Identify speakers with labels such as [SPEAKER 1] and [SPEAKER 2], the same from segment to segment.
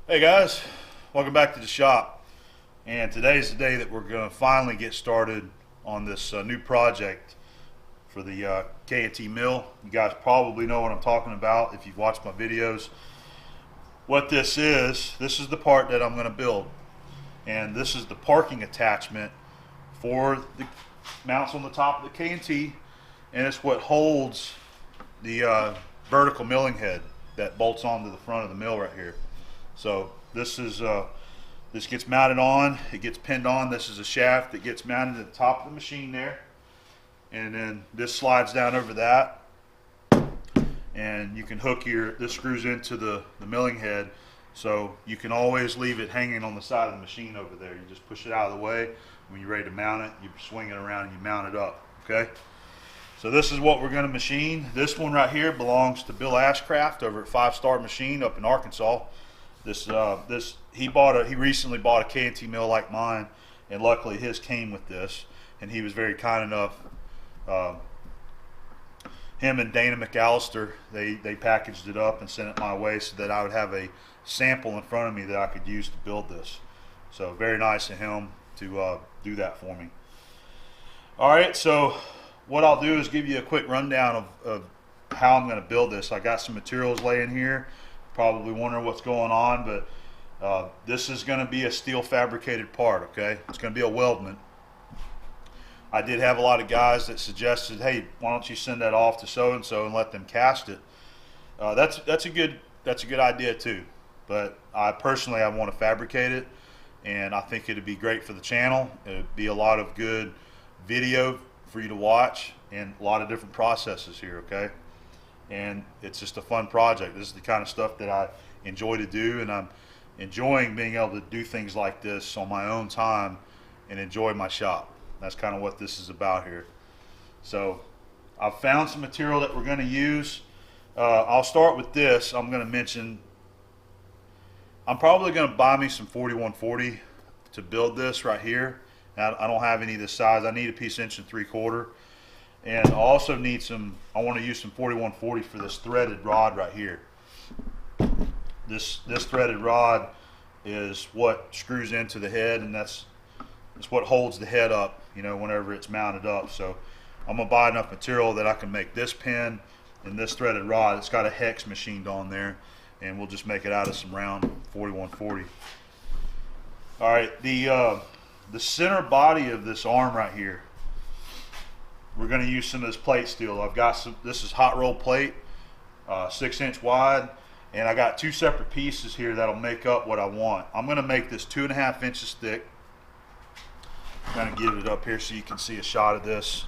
[SPEAKER 1] Hey guys, welcome back to the shop. And today's the day that we're going to finally get started on this new project for the K&T mill. You guys probably know what I'm talking about if you've watched my videos. What this is the part that I'm going to build. And this is the parking attachment for the mounts on the top of the K&T, and it's what holds the vertical milling head that bolts onto the front of the mill right here. So this gets mounted on, it gets pinned on. This is a shaft that gets mounted at the top of the machine there, and then this slides down over that, and you can hook this screws into the milling head, so you can always leave it hanging on the side of the machine over there. You just push it out of the way. When you're ready to mount it, you swing it around and you mount it up. Okay, so this is what we're going to machine. This one right here belongs to Bill Ashcraft over at 5 Star Machine up in Arkansas. He recently bought a K&T mill like mine, and luckily his came with this, and he was very kind enough. Him and Dana McAllister, they packaged it up and sent it my way so that I would have a sample in front of me that I could use to build this. So very nice of him to do that for me. All right, so what I'll do is give you a quick rundown of how I'm going to build this. I got some materials laying here. Probably wondering what's going on, but this is going to be a steel fabricated part. Okay, it's going to be a weldment. I did have a lot of guys that suggested, hey, why don't you send that off to so and so and let them cast it. That's a good idea too, but I personally want to fabricate it, and I think it'd be great for the channel. It'd be a lot of good video for you to watch and a lot of different processes here. Okay, and it's just a fun project. This is the kind of stuff that I enjoy to do, and I'm enjoying being able to do things like this on my own time and enjoy my shop. That's kind of what this is about here. So I've found some material that we're going to use. I'll start with this. I'm going to mention I'm probably going to buy me some 4140 to build this right here. Now, I don't have any of this size. I need a piece 1 3/4 inch. And I also need I want to use some 4140 for this threaded rod right here. This threaded rod is what screws into the head, and that's what holds the head up, you know, whenever it's mounted up. So I'm gonna buy enough material that I can make this pin and this threaded rod. It's got a hex machined on there, and we'll just make it out of some round 4140. All right, the center body of this arm right here, we're going to use some of this plate steel. I've got some, this is hot roll plate, 6 inch wide, and I got 2 separate pieces here that'll make up what I want. I'm going to make this 2.5 inches thick. I'm going to get it up here so you can see a shot of this.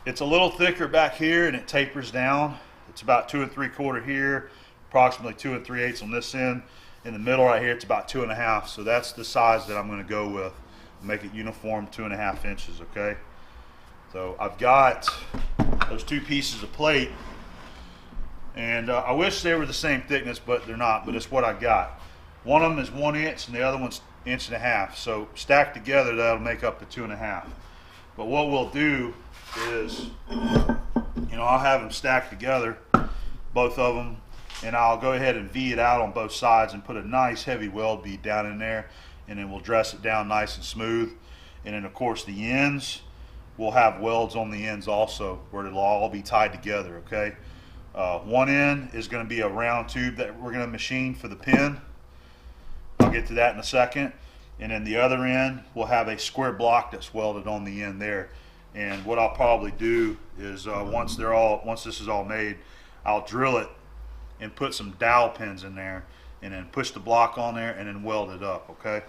[SPEAKER 1] It's a little thicker back here, and it tapers down. It's about 2 3/4 here, approximately 2 3/8 on this end. In the middle right here, it's about 2.5. So that's the size that I'm going to go with. Make it uniform, 2.5 inches. Okay. So I've got those 2 pieces of plate, and I wish they were the same thickness, but they're not. But it's what I got. One of them is 1 inch, and the other one's 1.5 inches. So stacked together, that'll make up to 2.5. But what we'll do is, you know, I'll have them stacked together, both of them, and I'll go ahead and V it out on both sides and put a nice heavy weld bead down in there, and then we'll dress it down nice and smooth. And then of course the ends, we'll have welds on the ends also where it'll all be tied together. Okay, one end is going to be a round tube that we're going to machine for the pin. I'll get to that in a second. And then the other end, we'll have a square block that's welded on the end there. And what I'll probably do is once this is all made, I'll drill it and put some dowel pins in there, and then push the block on there and then weld it up. Okay,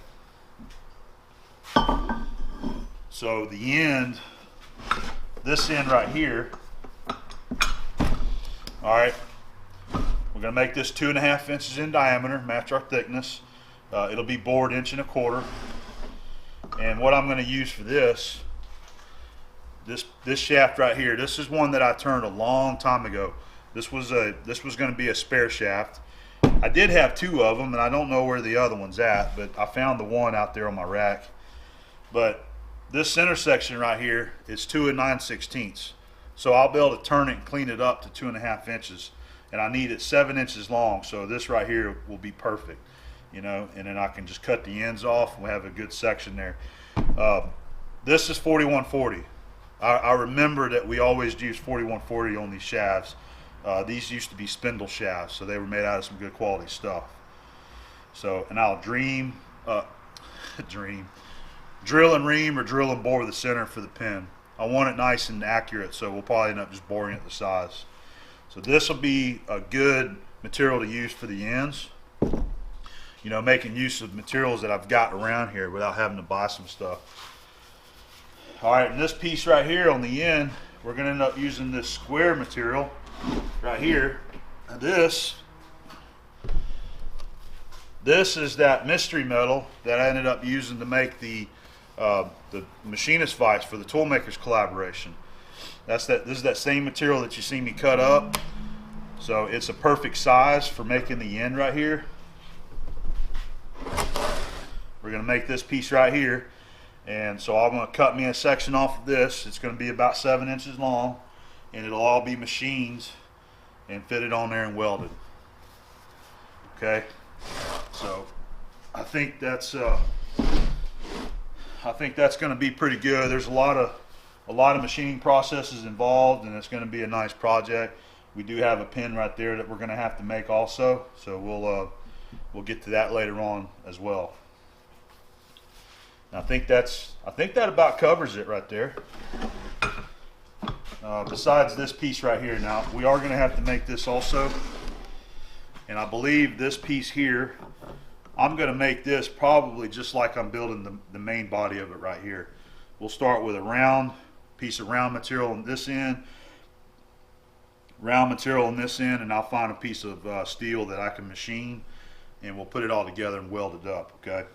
[SPEAKER 1] so the end, this end right here, all right, we're going to make this 2.5 inches in diameter, match our thickness. It'll be bored 1 1/4 inch. And what I'm going to use for this shaft right here, this is one that I turned a long time ago. This was going to be a spare shaft. I did have 2 of them, and I don't know where the other one's at, but I found the one out there on my rack. But this center section right here is 2 9/16. So I'll be able to turn it and clean it up to 2.5 inches. and I need it 7 inches long, so this right here will be perfect, you know, and then I can just cut the ends off and we have a good section there. This is 4140. I remember that we always used 4140 on these shafts. These used to be spindle shafts, so they were made out of some good quality stuff. So, and I'll drill and ream or drill and bore the center for the pin. I want it nice and accurate, so we'll probably end up just boring it the size. So this will be a good material to use for the ends. You know, making use of materials that I've got around here without having to buy some stuff. All right, and this piece right here on the end, we're going to end up using this square material right here. And this is that mystery metal that I ended up using to make the machinist vise for the toolmakers collaboration. This is that same material that you see me cut up. So it's a perfect size for making the end right here. We're going to make this piece right here. And so I'm going to cut me a section off of this. It's going to be about 7 inches long, and it'll all be machined and fitted on there and welded. Okay, so I think that's going to be pretty good. There's a lot of machining processes involved, and it's going to be a nice project. We do have a pin right there that we're going to have to make also, so we'll get to that later on as well. I think that about covers it right there. Besides this piece right here, now we are going to have to make this also, and I believe this piece here, I'm going to make this probably just like I'm building the main body of it right here. We'll start with a round piece of round material on this end, round material on this end, and I'll find a piece of steel that I can machine, and we'll put it all together and weld it up. Okay.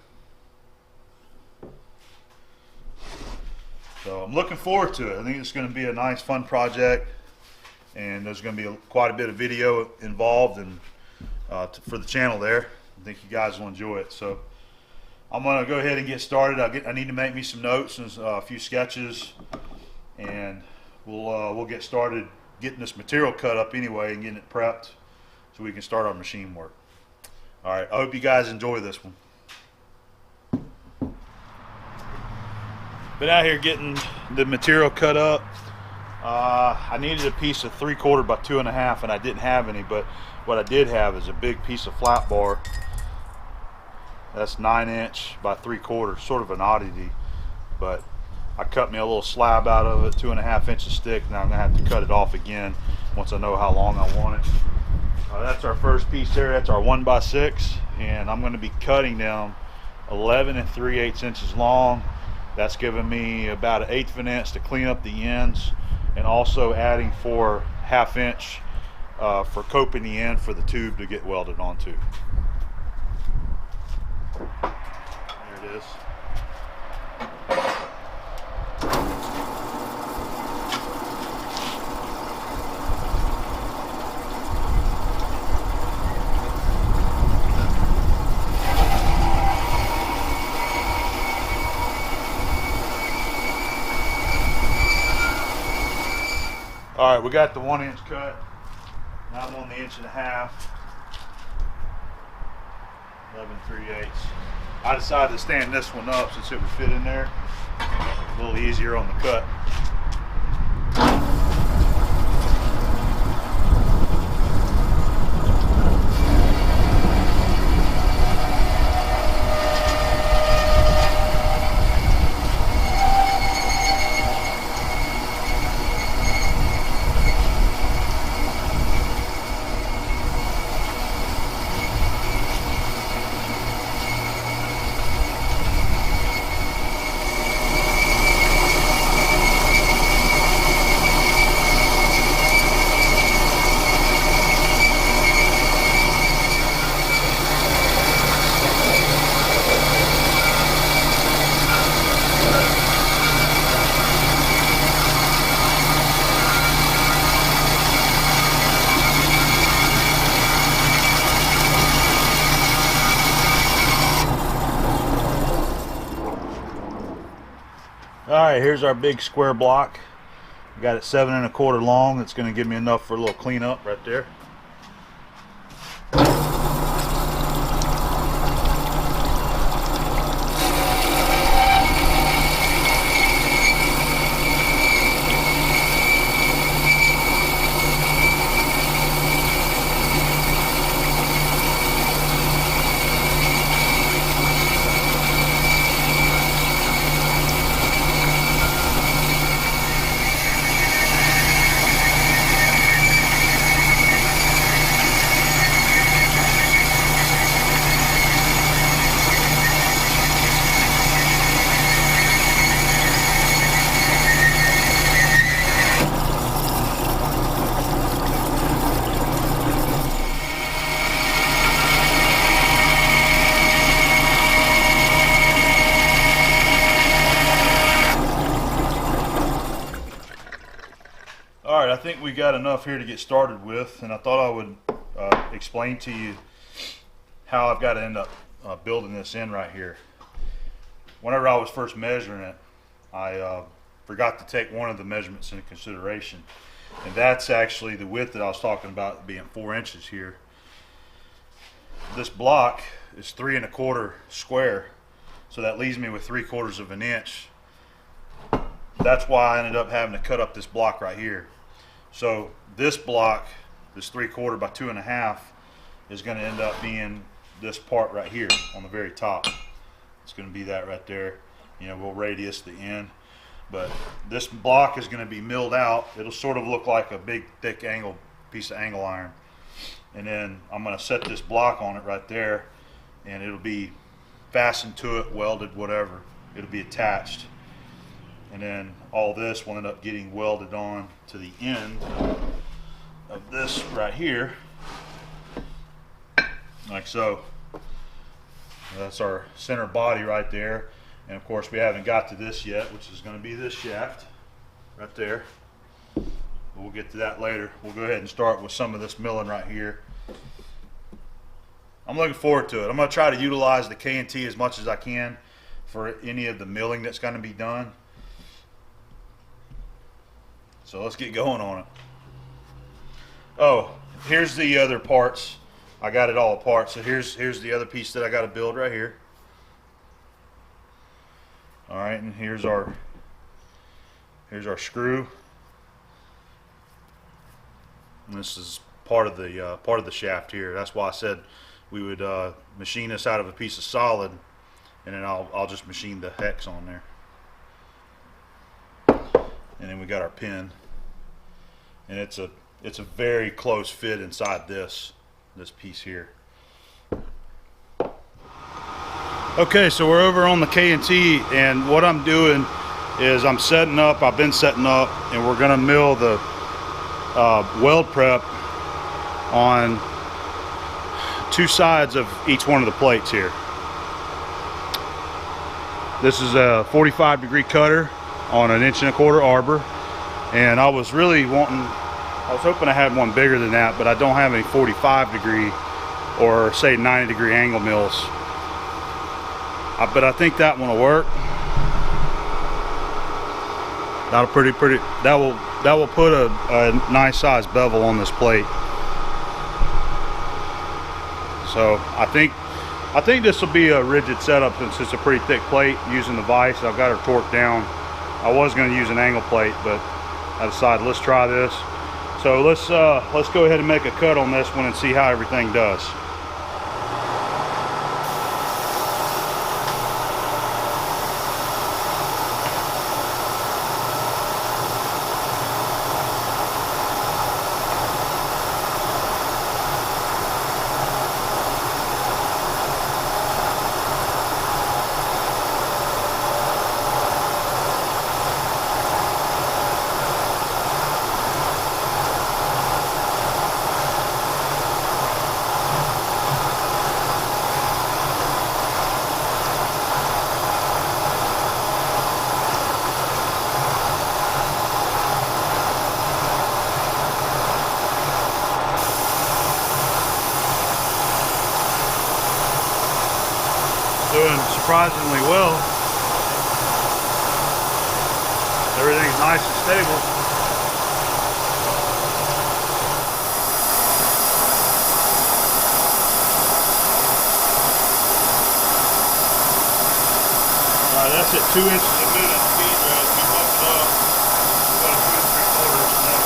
[SPEAKER 1] So I'm looking forward to it. I think it's going to be a nice, fun project, and there's going to be quite a bit of video involved and for the channel there. I think you guys will enjoy it. So I'm going to go ahead and get started. I need to make me some notes and a few sketches, and we'll get started getting this material cut up anyway and getting it prepped so we can start our machine work. All right, I hope you guys enjoy this one. Been out here getting the material cut up. I needed a piece of 3/4 by 2.5, and I didn't have any, but what I did have is a big piece of flat bar. That's 9 inch by 3/4, sort of an oddity, but I cut me a little slab out of it, 2.5 inches thick. Now I'm gonna have to cut it off again once I know how long I want it. That's our first piece there. That's our 1x6, and I'm gonna be cutting down 11 3/8 inches long. That's giving me about 1/8 of an inch to clean up the ends, and also adding for 1/2 inch for coping the end for the tube to get welded onto. There it is. All right, we got the 1 inch cut. Now I'm on the 1.5 inches. 11 3/8. I decided to stand this one up since it would fit in there. A little easier on the cut. Alright, here's our big square block. We got it 7 1/4 long. It's going to give me enough for a little cleanup right there. think we got enough here to get started with, and I thought I would explain to you how I've got to end up building this in right here. Whenever I was first measuring it, I forgot to take one of the measurements into consideration, and that's actually the width that I was talking about being 4 inches here. This block is 3 1/4 square, so that leaves me with 3/4 of an inch. That's why I ended up having to cut up this block right here. So this block, this 3/4 by 2 1/2, is going to end up being this part right here on the very top. It's going to be that right there. You know, we'll radius the end, but this block is going to be milled out. It'll sort of look like a big thick angle piece of angle iron, and then I'm going to set this block on it right there, and it'll be fastened to it, welded, whatever. It'll be attached, and then all this will end up getting welded on to the end of this right here, like so. That's our center body right there, and of course we haven't got to this yet, which is going to be this shaft right there. We'll get to that later. We'll go ahead and start with some of this milling right here. I'm looking forward to it. I'm going to try to utilize the K&T as much as I can for any of the milling that's going to be done. So let's get going on it. Oh, here's the other parts. I got it all apart. So here's the other piece that I got to build right here. All right, and here's our screw. And this is part of the shaft here. That's why I said we would machine this out of a piece of solid, and then I'll just machine the hex on there. And then we got our pin, and it's a very close fit inside this piece here. Okay, so we're over on the K&T, and what I'm doing is I'm setting up. I've been setting up, and we're gonna mill the weld prep on 2 sides of each one of the plates here. This is a 45-degree cutter on an 1 1/4 arbor, and I was hoping I had one bigger than that, but I don't have any 45-degree or say 90-degree angle mills. But I think that one will work. That'll that will put a nice size bevel on this plate. So I think this will be a rigid setup since it's a pretty thick plate using the vise. I've got her torqued down. I was going to use an angle plate, but I decided let's try this. So let's go ahead and make a cut on this one and see how everything does. Doing surprisingly well. Everything's nice and stable. Alright, that's at 2 inches a minute speed rate. We bumped it up. About 2 3/4 now.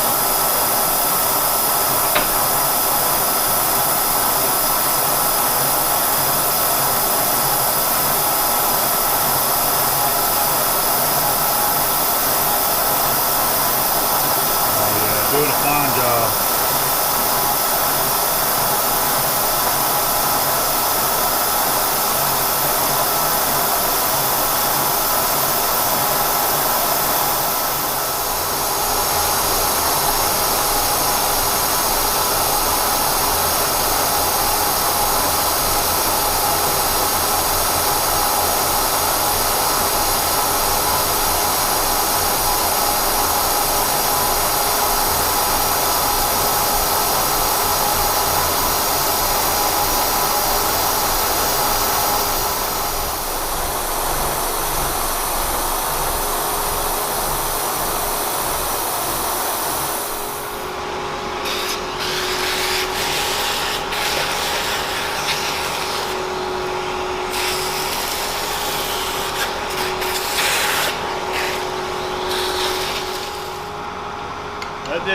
[SPEAKER 1] Doing a fine job.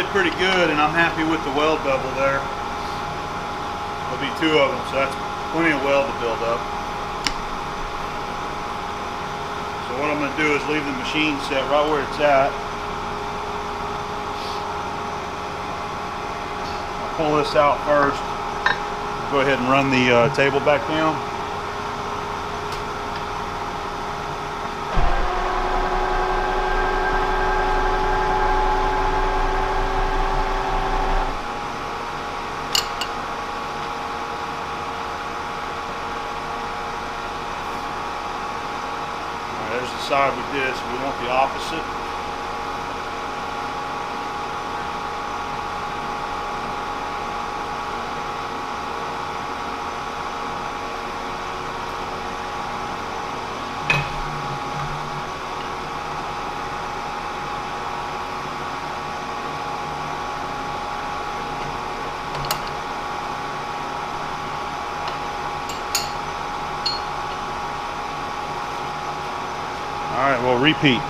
[SPEAKER 1] did pretty good, and I'm happy with the weld bevel there. There'll be 2 of them, so that's plenty of weld to build up. So what I'm going to do is leave the machine set right where it's at. I'll pull this out first. Go ahead and run the table back down. There's the side we did, so we want the opposite. All right, we'll repeat.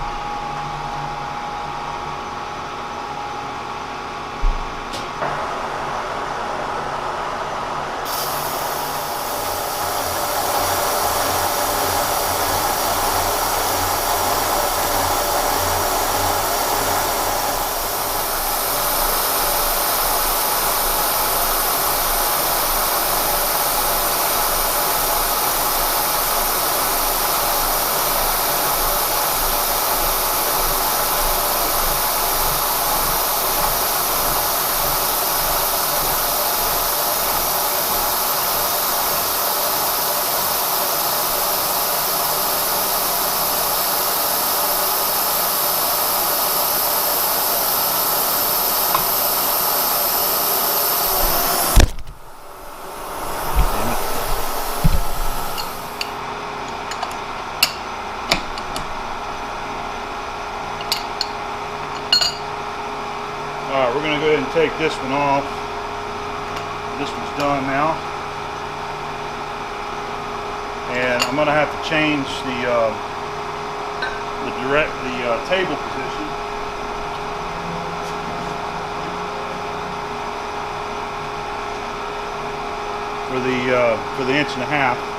[SPEAKER 1] Alright, we're going to go ahead and take this one off. This one's done now. And I'm going to have to change the table position. For the 1.5 inches.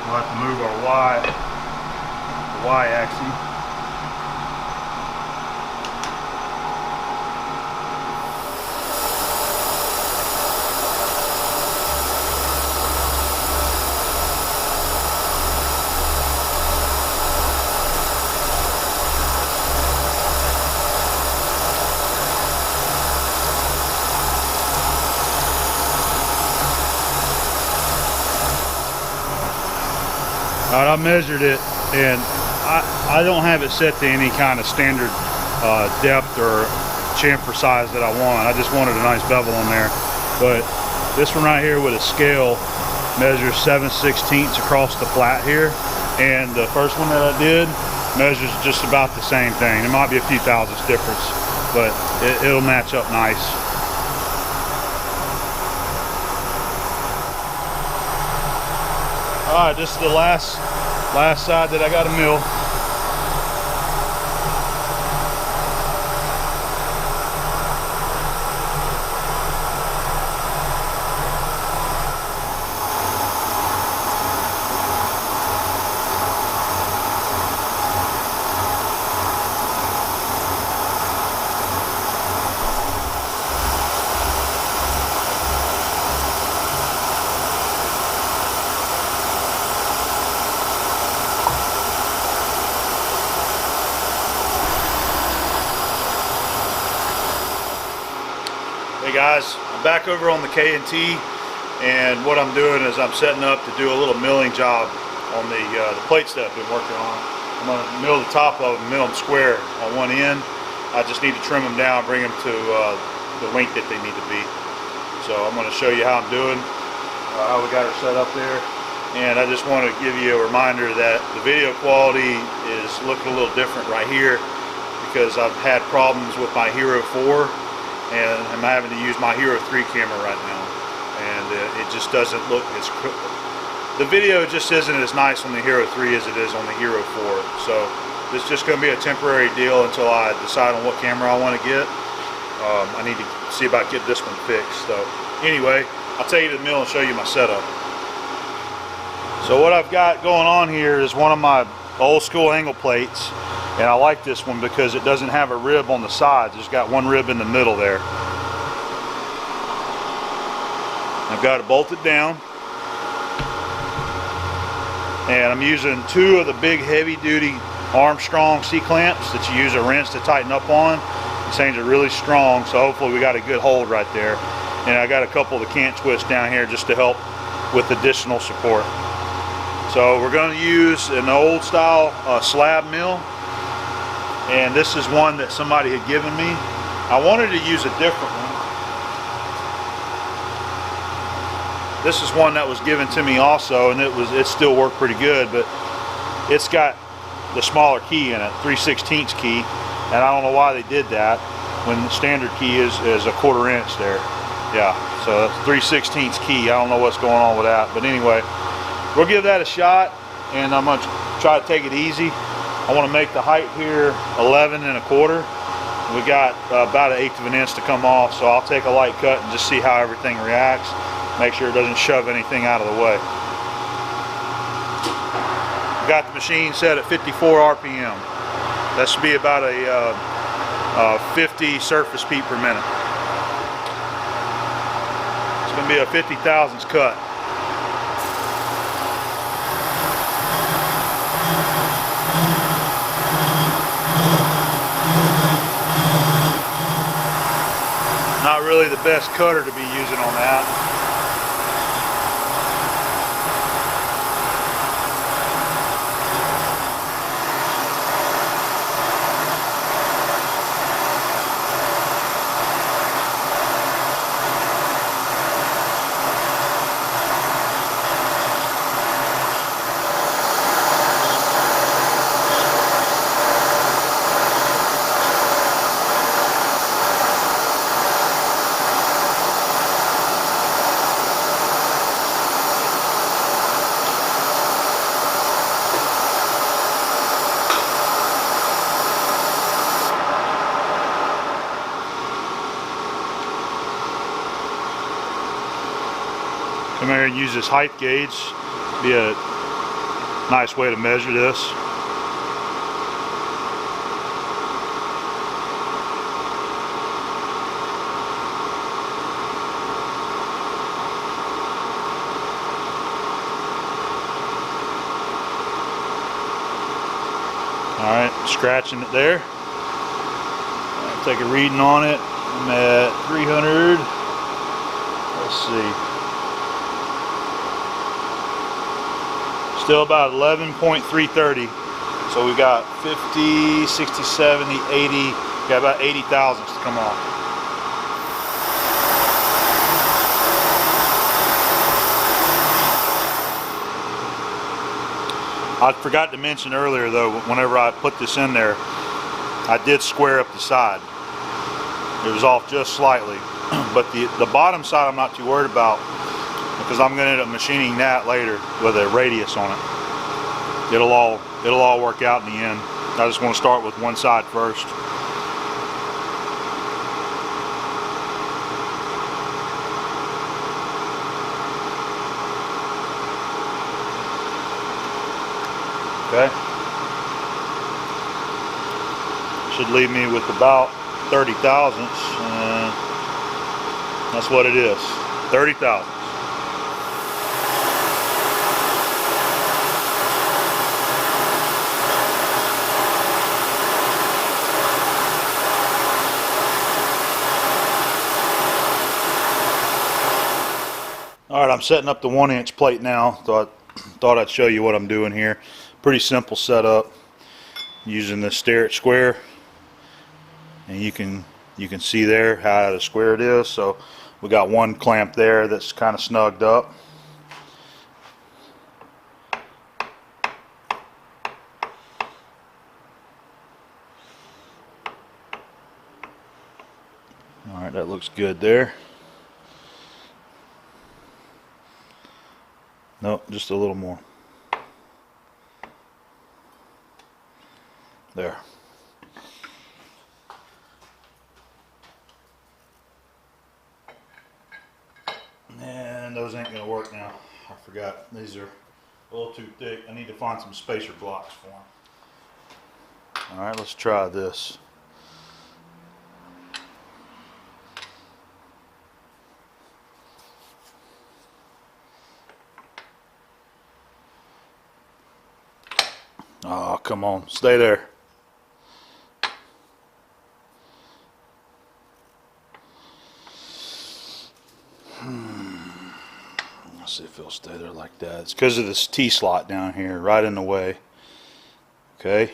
[SPEAKER 1] We'll have to move our the Y axis. All right, I measured it, and I don't have it set to any kind of standard depth or chamfer size that I want. I just wanted a nice bevel on there. But this one right here with a scale measures 7/16 across the flat here, and the first one that I did measures just about the same thing. There might be a few thousandths difference, but it'll match up nice. All right, this is the last side that I got to mill. Hey guys, I'm back over on the K&T, and what I'm doing is I'm setting up to do a little milling job on the plates that I've been working on. I'm going to mill the top of them, mill them square on one end. I just need to trim them down, bring them to the length that they need to be. So I'm going to show you how I'm doing, how we got her set up there. And I just want to give you a reminder that the video quality is looking a little different right here because I've had problems with my Hero 4 and I'm having to use my Hero 3 camera right now. And it just doesn't look as the video just isn't as nice on the Hero 3 as it is on the Hero 4. So this is just going to be a temporary deal until I decide on what camera I want to get. I need to see about getting this one fixed. So anyway, I'll take you to the mill and show you my setup. So what I've got going on here is one of my old school angle plates, and I like this one because it doesn't have a rib on the sides. It's got one rib in the middle there. I've got it bolted down, and I'm using two of the big heavy-duty Armstrong C-clamps that you use a wrench to tighten up on. These things are really strong, so hopefully we got a good hold right there. And I got a couple of the cant twists down here just to help with additional support. So we're going to use an old style slab mill, and this is one that somebody had given me. I wanted to use a different one. This is one that was given to me also, and it still worked pretty good, but it's got the smaller key in it, 3/16 key, and I don't know why they did that when the standard key is a 1/4 inch there. Yeah, so 3/16 key. I don't know what's going on with that, but anyway, we'll give that a shot, and I'm going to try to take it easy. I want to make the height here 11 1/4. We got about 1/8 of an inch to come off, so I'll take a light cut and just see how everything reacts. Make sure it doesn't shove anything out of the way. Got the machine set at 54 RPM. That should be about a 50 surface feet per minute. It's going to be a 50 thousandths cut. Not really the best cutter to be using on that. Come here and use this height gauge. Be a nice way to measure this. Alright, scratching it there. I'll take a reading on it. I'm at 300. Let's see. Still about 11.330. So we got 50, 60, 70, 80. Got about 80 thousandths to come off. I forgot to mention earlier though, whenever I put this in there, I did square up the side. It was off just slightly, but the bottom side I'm not too worried about because I'm going to end up machining that later with a radius on it. It'll all work out in the end. I just want to start with one side first. Okay. Should leave me with about 30 thousandths. That's what it is. 30 thousandths. Alright, I'm setting up the 1-inch plate now. Thought I'd show you what I'm doing here. Pretty simple setup. using the Starrett square, and you can see there how out of square it is. So we got one clamp there that's kind of snugged up. Alright, that looks good there. Nope, just a little more. There. And those ain't gonna work now. I forgot. These are a little too thick. I need to find some spacer blocks for them. Alright, let's try this. Oh, come on. Stay there. Let's see if it'll stay there like that. It's because of this T-slot down here, right in the way. Okay.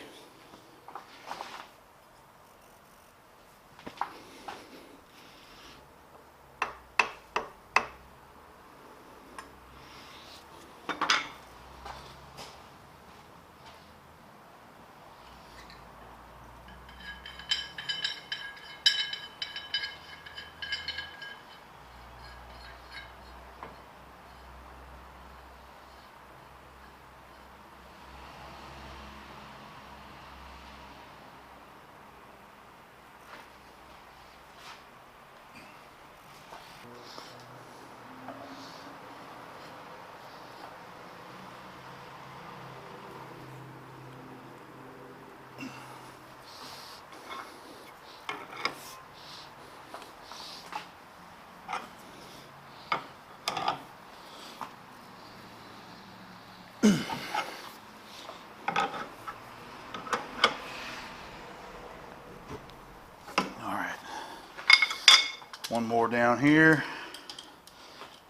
[SPEAKER 1] One more down here,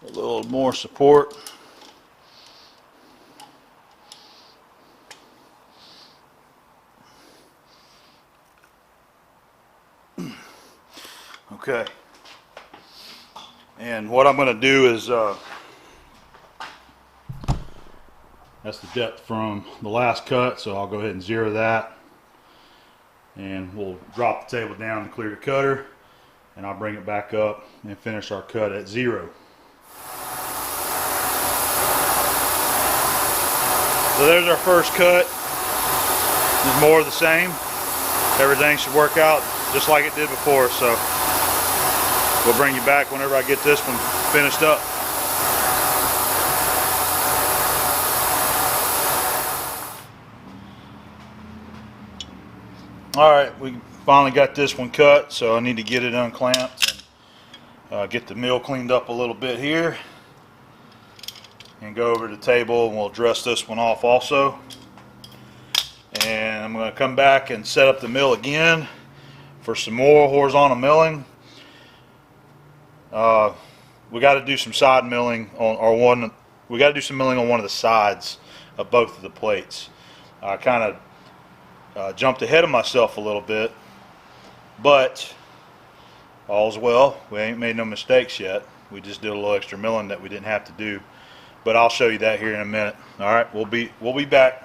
[SPEAKER 1] a little more support. Okay, and what I'm going to do is, that's the depth from the last cut, so I'll go ahead and zero that, and we'll drop the table down to clear the cutter, and I'll bring it back up and finish our cut at 0. So there's our first cut. There's more of the same. Everything should work out just like it did before, so we'll bring you back whenever I get this one finished up. Alright, we finally got this one cut, so I need to get it unclamped and get the mill cleaned up a little bit here, and go over to the table and we'll dust this one off also. And I'm going to come back and set up the mill again for some more horizontal milling. We got to do some side milling on, we got to do some milling on one of the sides of both of the plates. I kind of jumped ahead of myself a little bit, but all's well. We ain't made no mistakes yet. We just did a little extra milling that we didn't have to do, but I'll show you that here in a minute. All right, we'll be back.